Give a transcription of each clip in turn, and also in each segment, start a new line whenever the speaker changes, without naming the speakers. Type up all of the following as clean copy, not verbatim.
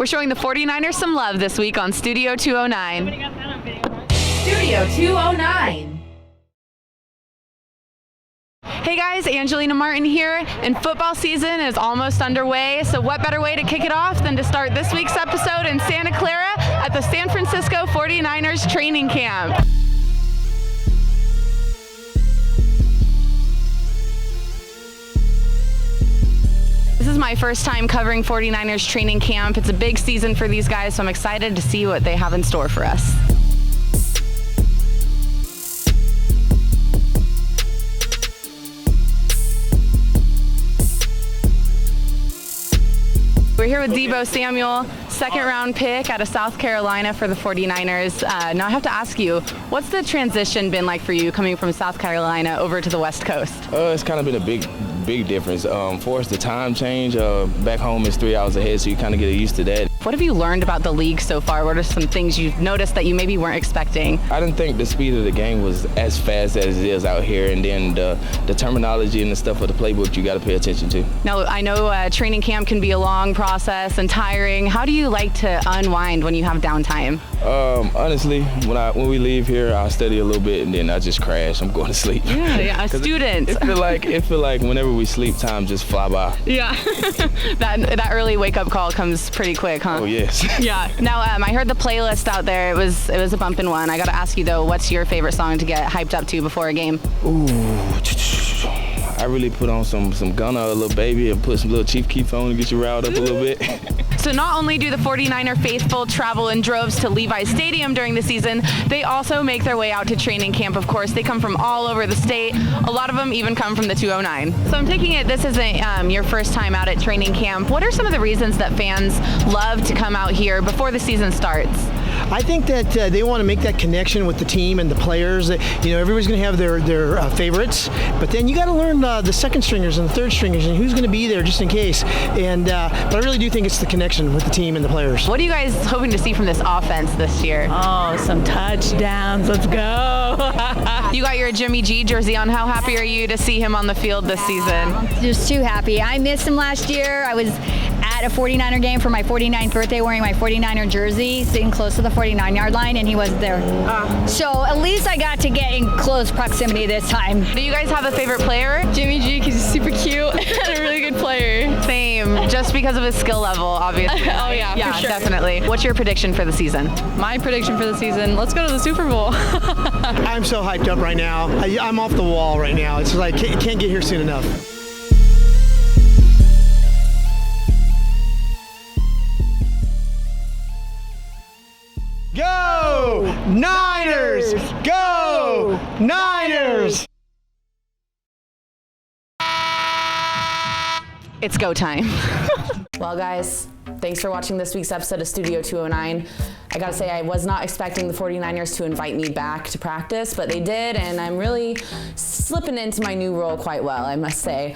We're showing the 49ers some love this week on Studio 209. Studio 209. Hey guys, Angelina Martin here, and football season is almost underway, so what better way to kick it off than to start this week's episode in Santa Clara at the San Francisco 49ers training camp. This is my first time covering 49ers training camp. It's a big season for these guys, so I'm excited to see what they have in store for us. We're here with Deebo Samuel, second-round pick out of South Carolina for the 49ers. Now I have to ask you, what's the transition been like for you coming from South Carolina over to the West Coast?
It's kind of been a big difference. For us, the time change, back home is 3 hours ahead, so you kind of get used to that.
What have you learned about the league so far? What are some things you've noticed that you maybe weren't expecting?
I didn't think the speed of the game was as fast as it is out here, and then the terminology and the stuff of the playbook you got to pay attention to.
Now, I know training camp can be a long process and tiring. How do you like to unwind when you have downtime?
Honestly, when we leave here, I'll study a little bit, and then I just crash. I'm going to sleep.
Yeah, a student.
It feel like whenever we sleep, time just fly by.
Yeah, that early wake-up call comes pretty quick, huh?
Oh, yes.
Yeah. Now, I heard the playlist out there. It was a bumpin' one. I got to ask you, though, what's your favorite song to get hyped up to before a game?
Ooh, I really put on some Gunna, a little baby, and put some little Chief Keef on to get you riled up a little bit.
So not only do the 49er faithful travel in droves to Levi's Stadium during the season, they also make their way out to training camp, of course. They come from all over the state. A lot of them even come from the 209. So I'm taking it this isn't your first time out at training camp. What are some of the reasons that fans love to come out here before the season starts?
I think that they want to make that connection with the team and the players. Everybody's going to have their favorites, but then you got to learn the second stringers and the third stringers and who's going to be there just in case. But I really do think it's the connection with the team and the players.
What are you guys hoping to see from this offense this year?
Oh, some touchdowns. Let's go.
You got your Jimmy G jersey on. How happy are you to see him on the field this season?
Just too happy. I missed him last year. I was at a 49er game for my 49th birthday wearing my 49er jersey, sitting close to the 49-yard line, and he wasn't there. So at least I got to get in close proximity this time.
Do you guys have a favorite player?
Jimmy G, because he's super cute and a really good player.
Same, just because of his skill level, obviously.
Oh yeah, for sure.
Definitely. What's your prediction for the season?
My prediction for the season, let's go to the Super Bowl.
I'm so hyped up right now. I'm off the wall right now. It's like, can't get here soon enough. Go Niners! Go Niners!
It's go time. Well, guys, thanks for watching this week's episode of Studio 209. I gotta say, I was not expecting the 49ers to invite me back to practice, but they did, and I'm really slipping into my new role quite well, I must say.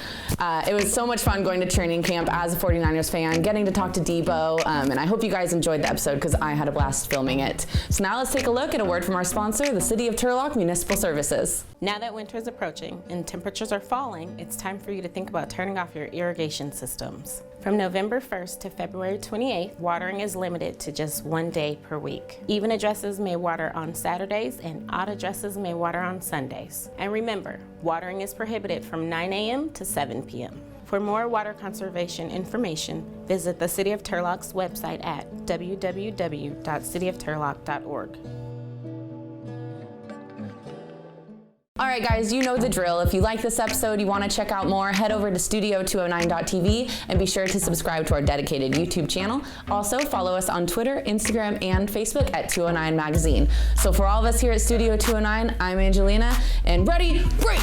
It was so much fun going to training camp as a 49ers fan, getting to talk to Deebo, and I hope you guys enjoyed the episode because I had a blast filming it. So now let's take a look at a word from our sponsor, the City of Turlock Municipal Services.
Now that winter is approaching and temperatures are falling, it's time for you to think about turning off your irrigation systems. From November 1st to February 28th, watering is limited to just 1 day per week. Even addresses may water on Saturdays and odd addresses may water on Sundays. And remember, watering is prohibited from 9 a.m. to 7 p.m. For more water conservation information, visit the City of Turlock's website at www.cityofturlock.org.
All right, guys, you know the drill. If you like this episode, you want to check out more, head over to studio209.tv and be sure to subscribe to our dedicated YouTube channel. Also, follow us on Twitter, Instagram, and Facebook at 209 Magazine. So for all of us here at Studio 209, I'm Angelina, and ready, break!